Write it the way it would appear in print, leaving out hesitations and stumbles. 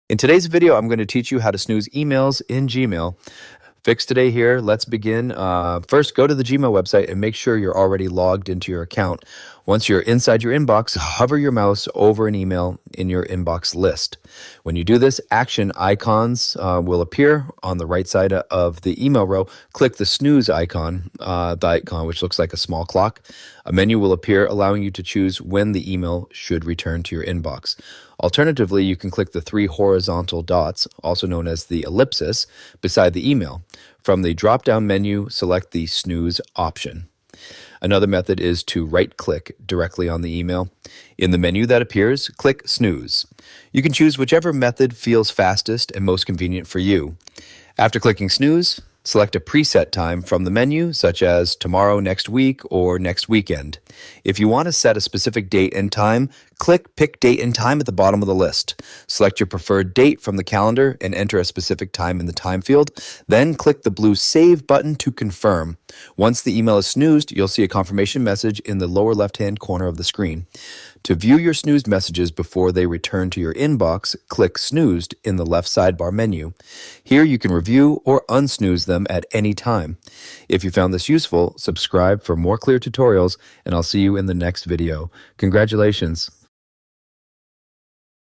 In today's video, I'm going to teach you how to snooze emails in Gmail. Fix today here. Let's begin. First, go to the Gmail website and make sure you're already logged into your account. Once you're inside your inbox, hover your mouse over an email in your inbox list. When you do this, action icons will appear on the right side of the email row. Click the snooze icon, which looks like a small clock. A menu will appear allowing you to choose when the email should return to your inbox. Alternatively, you can click the three horizontal dots, also known as the ellipsis, beside the email. From the drop-down menu, select the snooze option. Another method is to right-click directly on the email. In the menu that appears, click Snooze. You can choose whichever method feels fastest and most convenient for you. After clicking Snooze, select a preset time from the menu, such as tomorrow, next week, or next weekend. If you want to set a specific date and time, click Pick Date and Time at the bottom of the list. Select your preferred date from the calendar and enter a specific time in the time field. Then click the blue Save button to confirm. Once the email is snoozed, you'll see a confirmation message in the lower left-hand corner of the screen. To view your snoozed messages before they return to your inbox, click Snoozed in the left sidebar menu. Here you can review or unsnooze them at any time. If you found this useful, subscribe for more clear tutorials, and I'll see you in the next video. Congratulations!